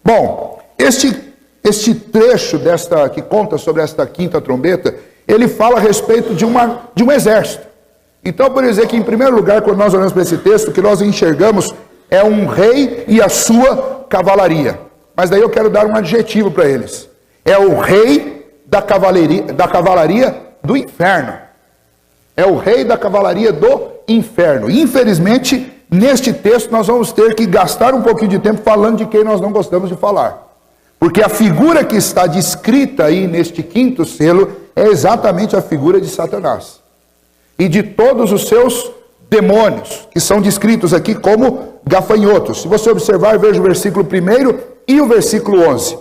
Bom, este trecho que conta sobre esta quinta trombeta, ele fala a respeito de um exército. Então, por dizer que, em primeiro lugar, quando nós olhamos para esse texto, o que nós enxergamos é um rei e a sua cavalaria. Mas daí eu quero dar um adjetivo para eles. É o rei da cavalaria do inferno. É o rei da cavalaria do inferno. Infelizmente, neste texto nós vamos ter que gastar um pouquinho de tempo falando de quem nós não gostamos de falar. Porque a figura que está descrita aí neste quinto selo é exatamente a figura de Satanás. E de todos os seus demônios, que são descritos aqui como gafanhotos. Se você observar, veja o versículo 1 e o versículo 11.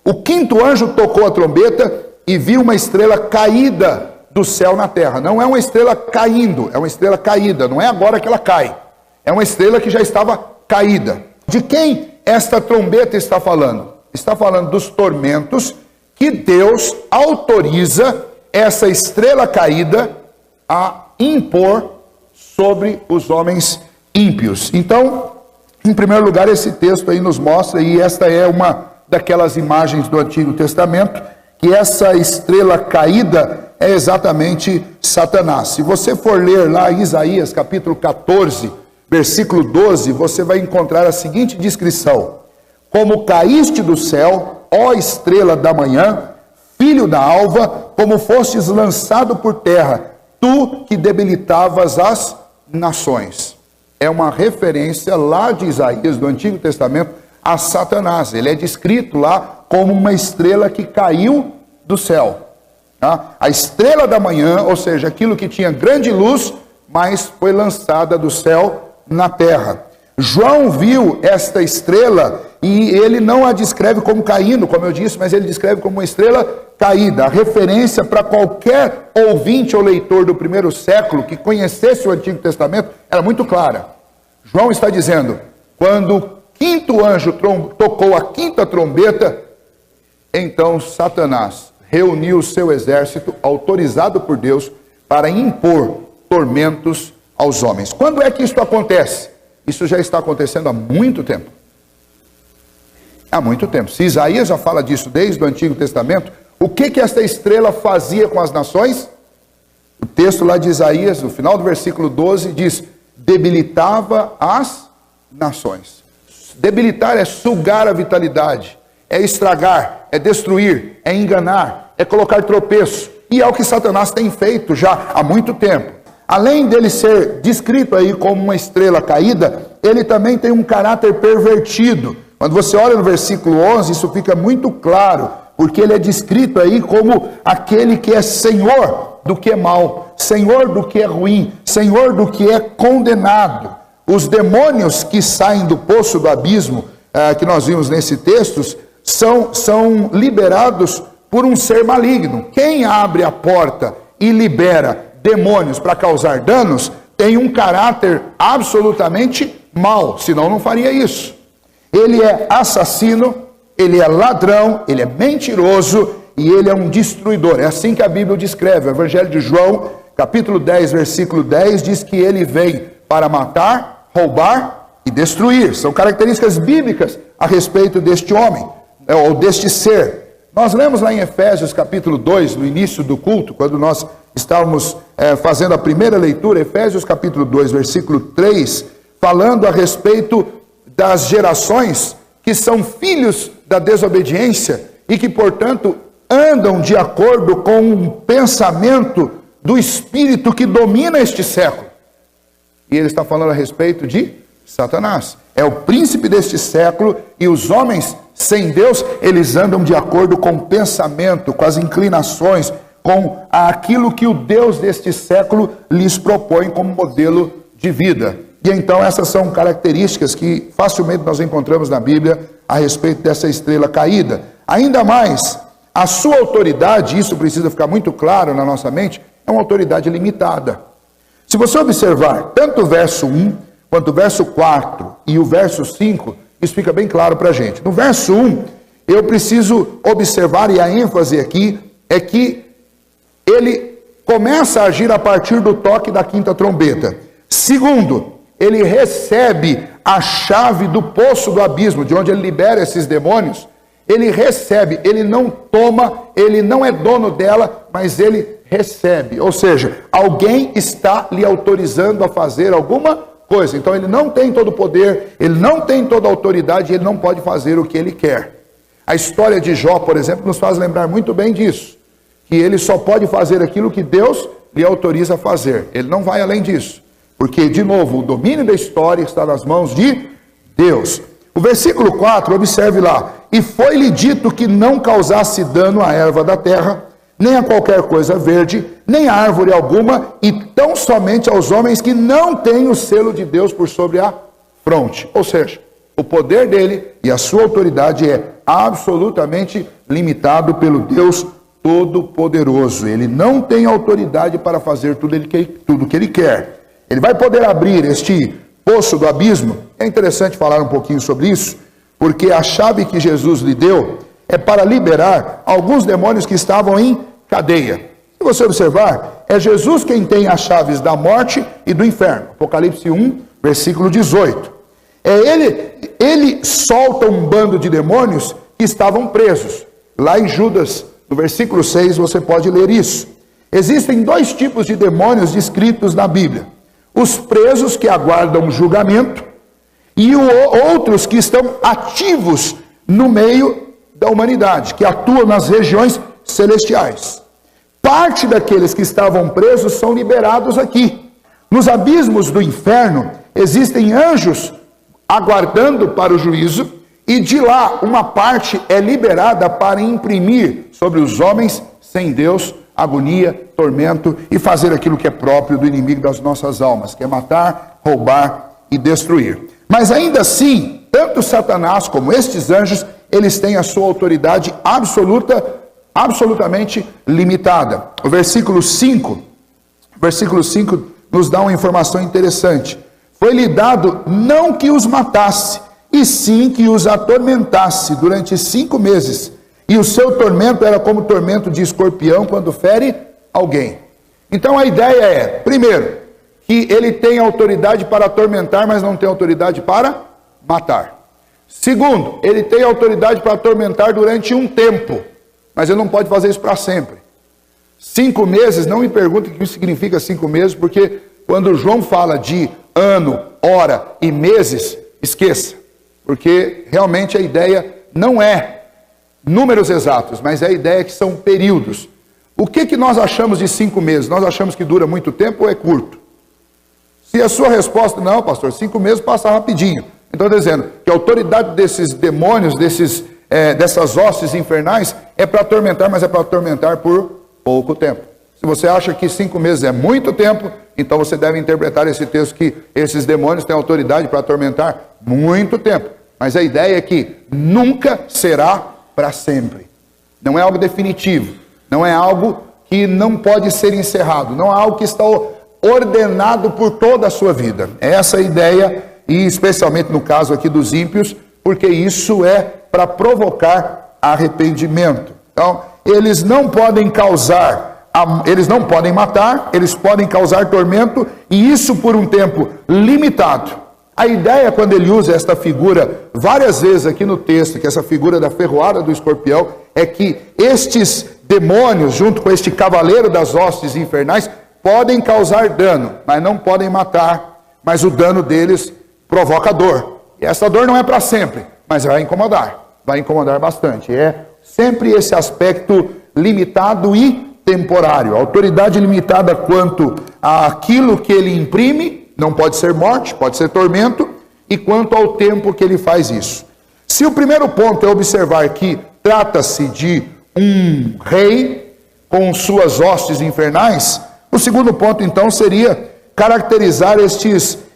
O quinto anjo tocou a trombeta e viu uma estrela caída do céu na terra. Não é uma estrela caindo, é uma estrela caída. Não é agora que ela cai. É uma estrela que já estava caída. De quem esta trombeta está falando? Está falando dos tormentos que Deus autoriza essa estrela caída a impor sobre os homens ímpios. Então, em primeiro lugar, esse texto aí nos mostra, e esta é uma daquelas imagens do Antigo Testamento, que essa estrela caída é exatamente Satanás. Se você for ler lá Isaías capítulo 14, versículo 12, você vai encontrar a seguinte descrição: como caíste do céu, ó estrela da manhã, filho da alva, como fostes lançado por terra, tu que debilitavas as nações. É uma referência lá de Isaías, do Antigo Testamento, a Satanás. Ele é descrito lá como uma estrela que caiu do céu. Tá? A estrela da manhã, ou seja, aquilo que tinha grande luz, mas foi lançada do céu na terra. João viu esta estrela e ele não a descreve como caindo, como eu disse, mas ele descreve como uma estrela caída. A referência para qualquer ouvinte ou leitor do primeiro século que conhecesse o Antigo Testamento era muito clara. João está dizendo, quando o quinto anjo tocou a quinta trombeta, então Satanás reuniu o seu exército, autorizado por Deus, para impor tormentos aos homens. Quando é que isso acontece? Isso já está acontecendo há muito tempo. Há muito tempo. Se Isaías já fala disso desde o Antigo Testamento, o que esta estrela fazia com as nações? O texto lá de Isaías, no final do versículo 12, diz: debilitava as nações. Debilitar é sugar a vitalidade, é estragar, é destruir, é enganar, é colocar tropeço. E é o que Satanás tem feito já há muito tempo. Além dele ser descrito aí como uma estrela caída, ele também tem um caráter pervertido. Quando você olha no versículo 11, isso fica muito claro, porque ele é descrito aí como aquele que é senhor do que é mal, senhor do que é ruim, senhor do que é condenado. Os demônios que saem do poço do abismo, que nós vimos nesse texto, são liberados por um ser maligno. Quem abre a porta e libera demônios para causar danos, tem um caráter absolutamente mau, senão não faria isso. Ele é assassino, ele é ladrão, ele é mentiroso e ele é um destruidor. É assim que a Bíblia o descreve. O Evangelho de João, capítulo 10, versículo 10, diz que ele vem para matar, roubar e destruir. São características bíblicas a respeito deste homem, ou deste ser. Nós lemos lá em Efésios capítulo 2, no início do culto, quando nós estávamos fazendo a primeira leitura, Efésios capítulo 2, versículo 3, falando a respeito das gerações que são filhos da desobediência e que, portanto, andam de acordo com o pensamento do espírito que domina este século. E ele está falando a respeito de Satanás. É o príncipe deste século e os homens sem Deus, eles andam de acordo com o pensamento, com as inclinações, com aquilo que o Deus deste século lhes propõe como modelo de vida. E então essas são características que facilmente nós encontramos na Bíblia a respeito dessa estrela caída. Ainda mais, a sua autoridade, isso precisa ficar muito claro na nossa mente, é uma autoridade limitada. Se você observar tanto o verso 1, quanto o verso 4 e o verso 5, isso fica bem claro para a gente. No verso 1, eu preciso observar, e a ênfase aqui é que ele começa a agir a partir do toque da quinta trombeta. Segundo, ele recebe a chave do poço do abismo, de onde ele libera esses demônios, ele recebe, ele não toma, ele não é dono dela, mas ele recebe. Ou seja, alguém está lhe autorizando a fazer alguma coisa. Então ele não tem todo o poder, ele não tem toda a autoridade, ele não pode fazer o que ele quer. A história de Jó, por exemplo, nos faz lembrar muito bem disso. Que ele só pode fazer aquilo que Deus lhe autoriza a fazer. Ele não vai além disso. Porque, de novo, o domínio da história está nas mãos de Deus. O versículo 4, observe lá. E foi-lhe dito que não causasse dano à erva da terra, nem a qualquer coisa verde, nem a árvore alguma, e tão somente aos homens que não têm o selo de Deus por sobre a fronte. Ou seja, o poder dele e a sua autoridade é absolutamente limitado pelo Deus Todo-Poderoso. Ele não tem autoridade para fazer tudo o que ele quer. Ele vai poder abrir este poço do abismo. É interessante falar um pouquinho sobre isso, porque a chave que Jesus lhe deu é para liberar alguns demônios que estavam em cadeia. Se você observar, é Jesus quem tem as chaves da morte e do inferno. Apocalipse 1, versículo 18. Ele solta um bando de demônios que estavam presos. Lá em Judas, no versículo 6, você pode ler isso. Existem dois tipos de demônios descritos na Bíblia. Os presos que aguardam julgamento e outros que estão ativos no meio da humanidade, que atuam nas regiões celestiais. Parte daqueles que estavam presos são liberados aqui. Nos abismos do inferno existem anjos aguardando para o juízo, e de lá uma parte é liberada para imprimir sobre os homens sem Deus agonia, tormento e fazer aquilo que é próprio do inimigo das nossas almas, que é matar, roubar e destruir. Mas ainda assim, tanto Satanás como estes anjos, eles têm a sua autoridade absolutamente limitada. O versículo 5 nos dá uma informação interessante. Foi-lhe dado não que os matasse, e sim que os atormentasse durante 5 meses. E o seu tormento era como o tormento de escorpião quando fere alguém. Então a ideia é, primeiro, que ele tem autoridade para atormentar, mas não tem autoridade para matar. Segundo, ele tem autoridade para atormentar durante um tempo, mas ele não pode fazer isso para sempre. 5 meses, não me pergunte o que significa 5 meses, porque quando João fala de ano, hora e meses, esqueça. Porque realmente a ideia não é números exatos, mas é a ideia que são períodos. O que nós achamos de 5 meses? Nós achamos que dura muito tempo ou é curto? Se a sua resposta, não, pastor, 5 meses passa rapidinho. Então, dizendo que a autoridade desses demônios, dessas hostes infernais, é para atormentar, mas é para atormentar por pouco tempo. Se você acha que 5 meses é muito tempo, então você deve interpretar esse texto que esses demônios têm autoridade para atormentar muito tempo. Mas a ideia é que nunca será para sempre. Não é algo definitivo. Não é algo que não pode ser encerrado. Não é algo que está ordenado por toda a sua vida. É essa a ideia, e especialmente no caso aqui dos ímpios, porque isso é para provocar arrependimento. Então, eles não podem matar, eles podem causar tormento, e isso por um tempo limitado. A ideia, quando ele usa esta figura várias vezes aqui no texto, que essa figura da ferroada do escorpião, é que estes demônios, junto com este cavaleiro das hostes infernais, podem causar dano, mas não podem matar, mas o dano deles provoca dor. E essa dor não é para sempre, mas vai incomodar bastante. É sempre esse aspecto limitado e temporário. Autoridade limitada quanto àquilo que ele imprime, não pode ser morte, pode ser tormento, e quanto ao tempo que ele faz isso. Se o primeiro ponto é observar que trata-se de um rei com suas hostes infernais, o segundo ponto então seria caracterizar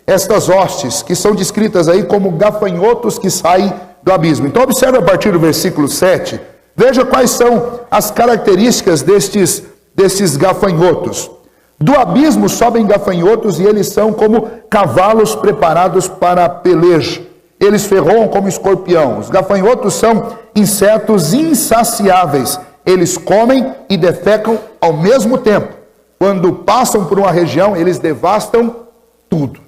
estas hostes, que são descritas aí como gafanhotos que saem do abismo. Então observe a partir do versículo 7, veja quais são as características destes gafanhotos. Do abismo sobem gafanhotos, e eles são como cavalos preparados para a peleja. Eles ferroam como escorpião. Os gafanhotos são insetos insaciáveis. Eles comem e defecam ao mesmo tempo. Quando passam por uma região, eles devastam tudo.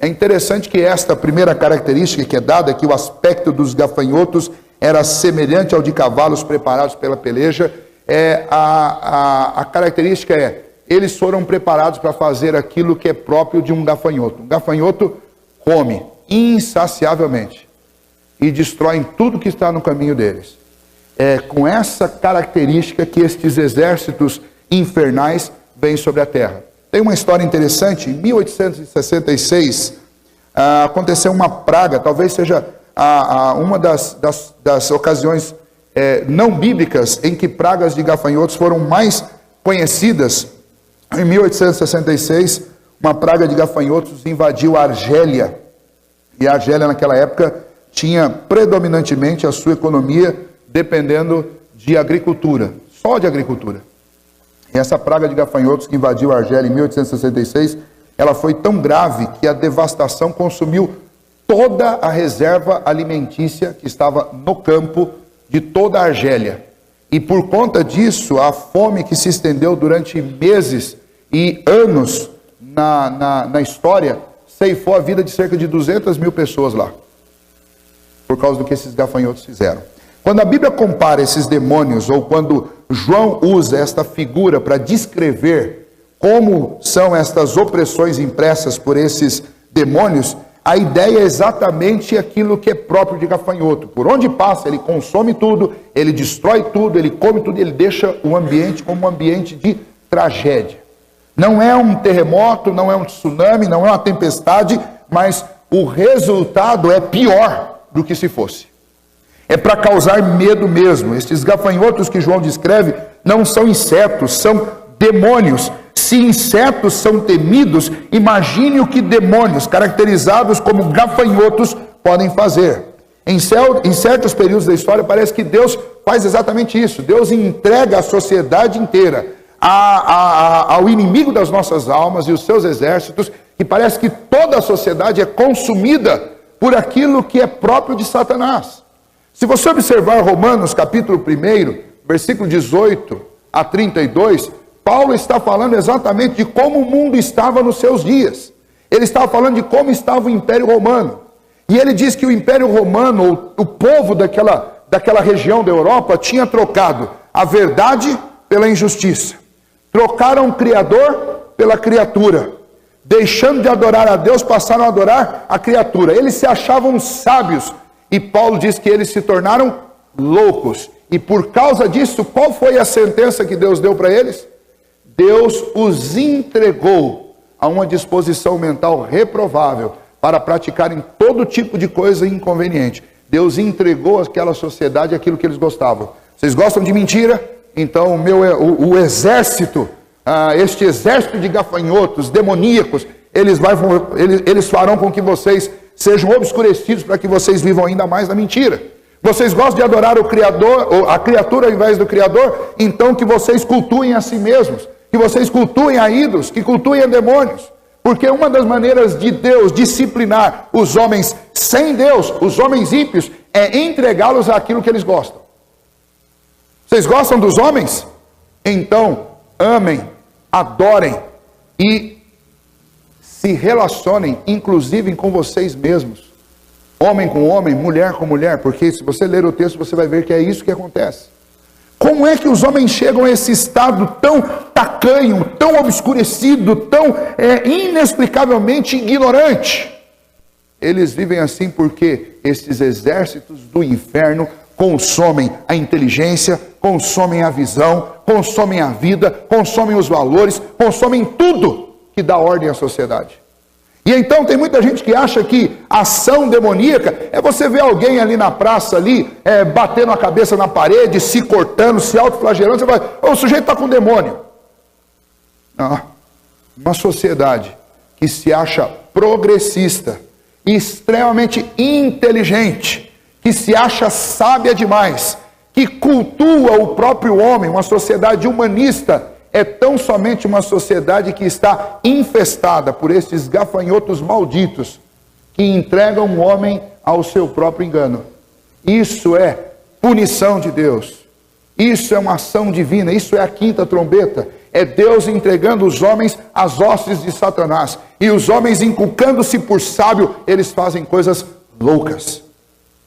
É interessante que esta primeira característica que é dada, que o aspecto dos gafanhotos era semelhante ao de cavalos preparados pela peleja, a característica eles foram preparados para fazer aquilo que é próprio de um gafanhoto. Um gafanhoto come insaciavelmente e destrói tudo que está no caminho deles. É com essa característica que estes exércitos infernais vêm sobre a terra. Tem uma história interessante. Em 1866 aconteceu uma praga, talvez seja uma das ocasiões não bíblicas em que pragas de gafanhotos foram mais conhecidas. Em 1866, uma praga de gafanhotos invadiu a Argélia. E a Argélia, naquela época, tinha predominantemente a sua economia dependendo de agricultura, só de agricultura. E essa praga de gafanhotos que invadiu a Argélia em 1866, ela foi tão grave que a devastação consumiu toda a reserva alimentícia que estava no campo de toda a Argélia. E por conta disso, a fome que se estendeu durante meses e anos na história, ceifou a vida de cerca de 200 mil pessoas lá, por causa do que esses gafanhotos fizeram. Quando a Bíblia compara esses demônios, ou quando João usa esta figura para descrever como são estas opressões impressas por esses demônios, a ideia é exatamente aquilo que é próprio de gafanhoto. Por onde passa, ele consome tudo, ele destrói tudo, ele come tudo, ele deixa o ambiente como um ambiente de tragédia. Não é um terremoto, não é um tsunami, não é uma tempestade, mas o resultado é pior do que se fosse. É para causar medo mesmo. Estes gafanhotos que João descreve não são insetos, são demônios. Se insetos são temidos, imagine o que demônios, caracterizados como gafanhotos, podem fazer. Em certos períodos da história, parece que Deus faz exatamente isso. Deus entrega a sociedade inteira ao inimigo das nossas almas e os seus exércitos, e parece que toda a sociedade é consumida por aquilo que é próprio de Satanás. Se você observar Romanos capítulo 1, versículo 18 a 32, Paulo está falando exatamente de como o mundo estava nos seus dias. Ele estava falando de como estava o Império Romano. E ele diz que o Império Romano, o povo daquela região da Europa, tinha trocado a verdade pela injustiça. Trocaram o Criador pela criatura. Deixando de adorar a Deus, passaram a adorar a criatura. Eles se achavam sábios. E Paulo diz que eles se tornaram loucos. E por causa disso, qual foi a sentença que Deus deu para eles? Deus os entregou a uma disposição mental reprovável para praticarem todo tipo de coisa inconveniente. Deus entregou àquela sociedade aquilo que eles gostavam. Vocês gostam de mentira? Então o exército, este exército de gafanhotos demoníacos, eles farão com que vocês sejam obscurecidos para que vocês vivam ainda mais na mentira. Vocês gostam de adorar o Criador, ou a criatura ao invés do Criador? Então que vocês cultuem a si mesmos, que vocês cultuem a ídolos, que cultuem a demônios. Porque uma das maneiras de Deus disciplinar os homens sem Deus, os homens ímpios, é entregá-los àquilo que eles gostam. Vocês gostam dos homens? Então, amem, adorem e se relacionem, inclusive com vocês mesmos. Homem com homem, mulher com mulher, porque se você ler o texto, você vai ver que é isso que acontece. Como é que os homens chegam a esse estado tão tacanho, tão obscurecido, tão inexplicavelmente ignorante? Eles vivem assim porque esses exércitos do inferno consomem a inteligência, consomem a visão, consomem a vida, consomem os valores, consomem tudo que dá ordem à sociedade. E então tem muita gente que acha que ação demoníaca é você ver alguém ali na praça, ali, batendo a cabeça na parede, se cortando, se autoflagelando, você vai, o sujeito está com demônio. Não. Uma sociedade que se acha progressista, extremamente inteligente, que se acha sábia demais, que cultua o próprio homem, uma sociedade humanista, é tão somente uma sociedade que está infestada por esses gafanhotos malditos que entregam o homem ao seu próprio engano. Isso é punição de Deus. Isso é uma ação divina. Isso é a quinta trombeta. É Deus entregando os homens às hostes de Satanás. E os homens, inculcando-se por sábio, eles fazem coisas loucas.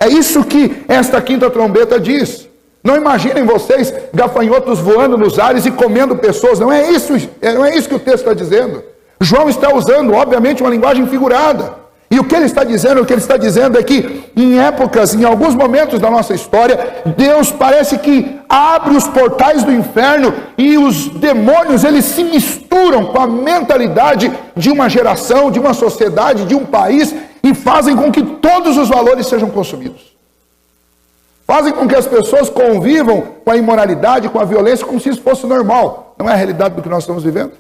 É isso que esta quinta trombeta diz. Não imaginem vocês gafanhotos voando nos ares e comendo pessoas. Não é isso que o texto está dizendo. João está usando, obviamente, uma linguagem figurada. E o que ele está dizendo? O que ele está dizendo é que em épocas, em alguns momentos da nossa história, Deus parece que abre os portais do inferno e os demônios, eles se misturam com a mentalidade de uma geração, de uma sociedade, de um país e fazem com que todos os valores sejam consumidos. Fazem com que as pessoas convivam com a imoralidade, com a violência, como se isso fosse normal. Não é a realidade do que nós estamos vivendo?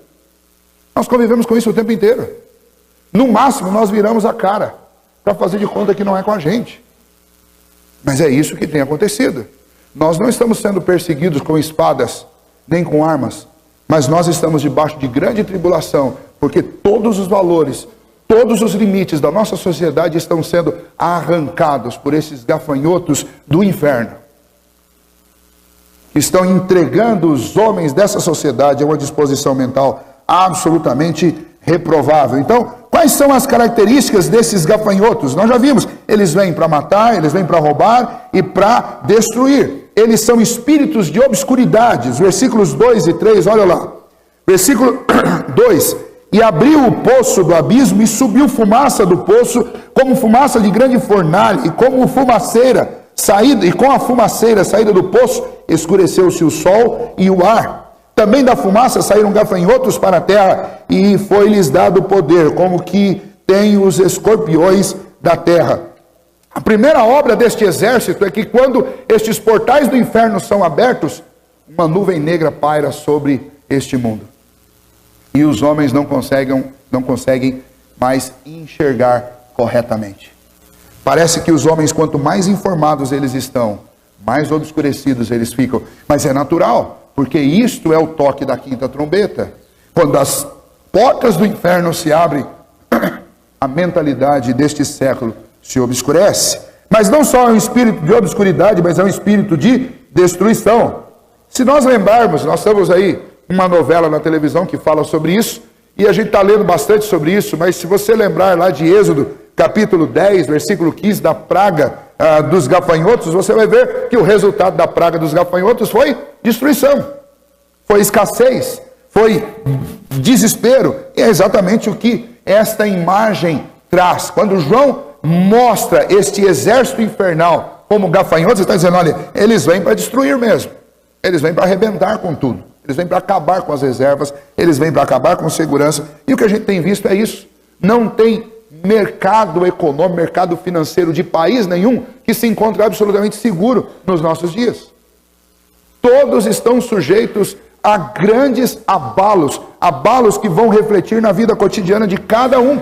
Nós convivemos com isso o tempo inteiro. No máximo, nós viramos a cara para fazer de conta que não é com a gente. Mas é isso que tem acontecido. Nós não estamos sendo perseguidos com espadas, nem com armas, mas nós estamos debaixo de grande tribulação, porque todos os valores, todos os limites da nossa sociedade estão sendo arrancados por esses gafanhotos do inferno. Estão entregando os homens dessa sociedade a uma disposição mental absolutamente reprovável. Então, quais são as características desses gafanhotos? Nós já vimos, eles vêm para matar, eles vêm para roubar e para destruir. Eles são espíritos de obscuridade. Os versículos 2 e 3, olha lá. Versículo 2: e abriu o poço do abismo e subiu fumaça do poço, como fumaça de grande fornalha, e como fumaceira saída, e com a fumaceira saída do poço, escureceu-se o sol e o ar. Também da fumaça saíram gafanhotos para a terra, e foi-lhes dado poder, como que tem os escorpiões da terra. A primeira obra deste exército é que quando estes portais do inferno são abertos, uma nuvem negra paira sobre este mundo. E os homens não conseguem mais enxergar corretamente. Parece que os homens, quanto mais informados eles estão, mais obscurecidos eles ficam. Mas é natural. Porque isto é o toque da quinta trombeta. Quando as portas do inferno se abrem, a mentalidade deste século se obscurece. Mas não só é um espírito de obscuridade, mas é um espírito de destruição. Se nós lembrarmos, nós temos aí uma novela na televisão que fala sobre isso, e a gente está lendo bastante sobre isso, mas se você lembrar lá de Êxodo, capítulo 10, versículo 15, da praga dos gafanhotos, você vai ver que o resultado da praga dos gafanhotos foi destruição, foi escassez, foi desespero. E é exatamente o que esta imagem traz. Quando João mostra este exército infernal como gafanhotos, ele está dizendo, olha, eles vêm para destruir mesmo, eles vêm para arrebentar com tudo, eles vêm para acabar com as reservas, eles vêm para acabar com segurança. E o que a gente tem visto é isso. Não tem mercado econômico, mercado financeiro de país nenhum que se encontre absolutamente seguro nos nossos dias. Todos estão sujeitos a grandes abalos que vão refletir na vida cotidiana de cada um.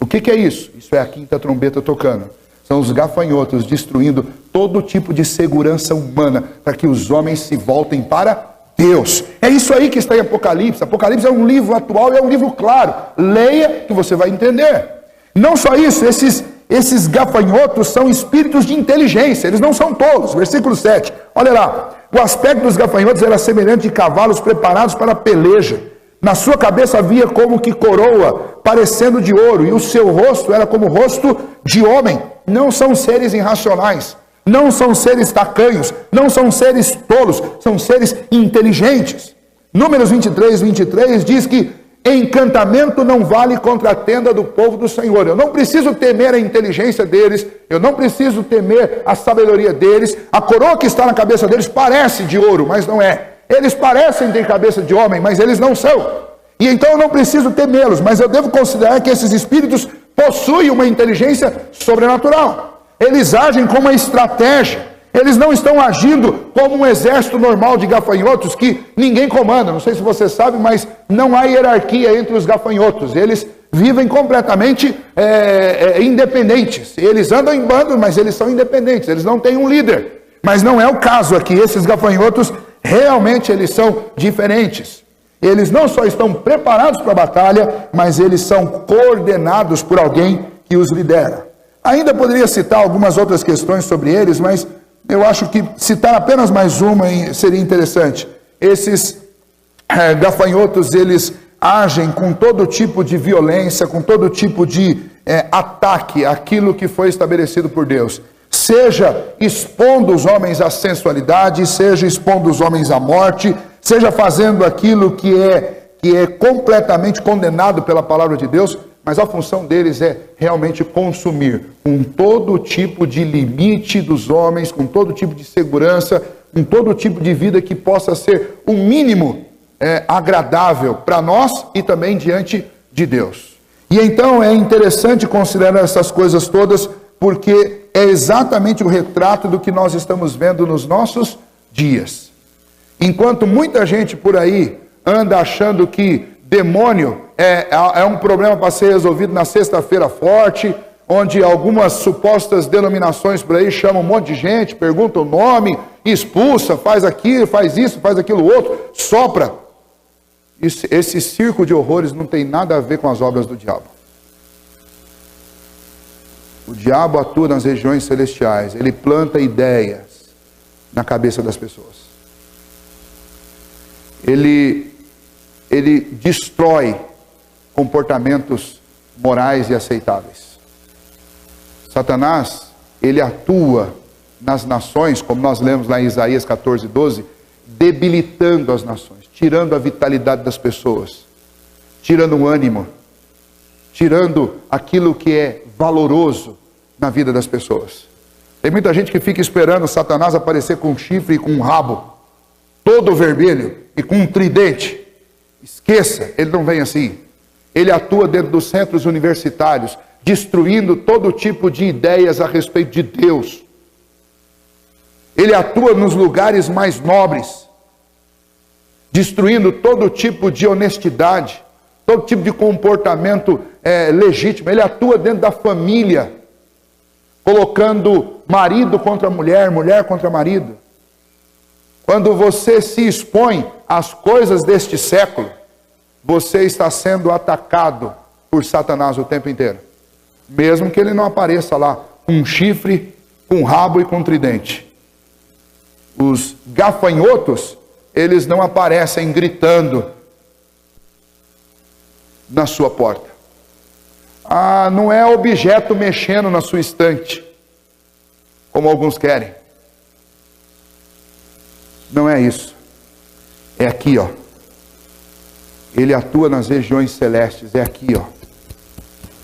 O que é isso? Isso é a quinta trombeta tocando. São os gafanhotos destruindo todo tipo de segurança humana para que os homens se voltem para Deus. É isso aí que está em Apocalipse. Apocalipse é um livro atual e é um livro claro. Leia que você vai entender. Não só isso, esses gafanhotos são espíritos de inteligência, eles não são tolos. Versículo 7, olha lá. O aspecto dos gafanhotos era semelhante de cavalos preparados para a peleja. Na sua cabeça havia como que coroa, parecendo de ouro, e o seu rosto era como o rosto de homem. Não são seres irracionais, não são seres tacanhos, não são seres tolos, são seres inteligentes. Números 23 diz que encantamento não vale contra a tenda do povo do Senhor. Eu não preciso temer a inteligência deles, eu não preciso temer a sabedoria deles. A coroa que está na cabeça deles parece de ouro, mas não é. Eles parecem ter cabeça de homem, mas eles não são. E então eu não preciso temê-los, mas eu devo considerar que esses espíritos possuem uma inteligência sobrenatural. Eles agem com uma estratégia. Eles não estão agindo como um exército normal de gafanhotos que ninguém comanda. Não sei se você sabe, mas não há hierarquia entre os gafanhotos. Eles vivem completamente independentes. Eles andam em bando, mas eles são independentes. Eles não têm um líder. Mas não é o caso aqui. Esses gafanhotos, realmente eles são diferentes. Eles não só estão preparados para a batalha, mas eles são coordenados por alguém que os lidera. Ainda poderia citar algumas outras questões sobre eles, mas eu acho que citar apenas mais uma seria interessante. Esses gafanhotos, eles agem com todo tipo de violência, com todo tipo de ataque àquilo que foi estabelecido por Deus. Seja expondo os homens à sensualidade, seja expondo os homens à morte, seja fazendo aquilo que é completamente condenado pela palavra de Deus, mas a função deles é realmente consumir com todo tipo de limite dos homens, com todo tipo de segurança, com todo tipo de vida que possa ser o mínimo agradável para nós e também diante de Deus. E então é interessante considerar essas coisas todas, porque é exatamente o retrato do que nós estamos vendo nos nossos dias. Enquanto muita gente por aí anda achando que demônio é um problema para ser resolvido na sexta-feira forte, onde algumas supostas denominações por aí chamam um monte de gente, perguntam o nome, expulsa, faz aquilo, faz isso, faz aquilo outro, sopra. Esse circo de horrores não tem nada a ver com as obras do diabo. O diabo atua nas regiões celestiais, ele planta ideias na cabeça das pessoas. Ele destrói comportamentos morais e aceitáveis. Satanás, ele atua nas nações, como nós lemos lá em Isaías 14:12, debilitando as nações, tirando a vitalidade das pessoas, tirando o ânimo, tirando aquilo que é valoroso na vida das pessoas. Tem muita gente que fica esperando Satanás aparecer com um chifre e com um rabo, todo vermelho e com um tridente. Esqueça, ele não vem assim. Ele atua dentro dos centros universitários, destruindo todo tipo de ideias a respeito de Deus. Ele atua nos lugares mais nobres, destruindo todo tipo de honestidade, todo tipo de comportamento legítimo. Ele atua dentro da família, colocando marido contra mulher, mulher contra marido. Quando você se expõe às coisas deste século, você está sendo atacado por Satanás o tempo inteiro. Mesmo que ele não apareça lá com um chifre, com um rabo e com um tridente. Os gafanhotos, eles não aparecem gritando na sua porta. Não é objeto mexendo na sua estante, como alguns querem. Não é isso. É aqui, ó. Ele atua nas regiões celestes. É aqui, ó.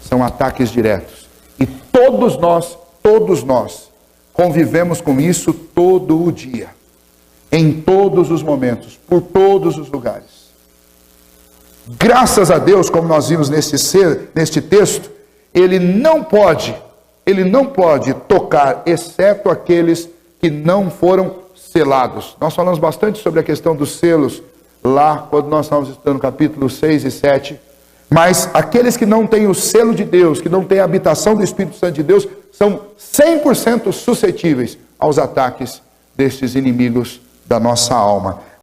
São ataques diretos. E todos nós, convivemos com isso todo o dia. Em todos os momentos, por todos os lugares. Graças a Deus, como nós vimos neste texto, ele não pode tocar, exceto aqueles que não foram selados. Nós falamos bastante sobre a questão dos selos lá, quando nós estávamos estudando capítulo 6 e 7. Mas aqueles que não têm o selo de Deus, que não têm a habitação do Espírito Santo de Deus, são 100% suscetíveis aos ataques destes inimigos da nossa alma.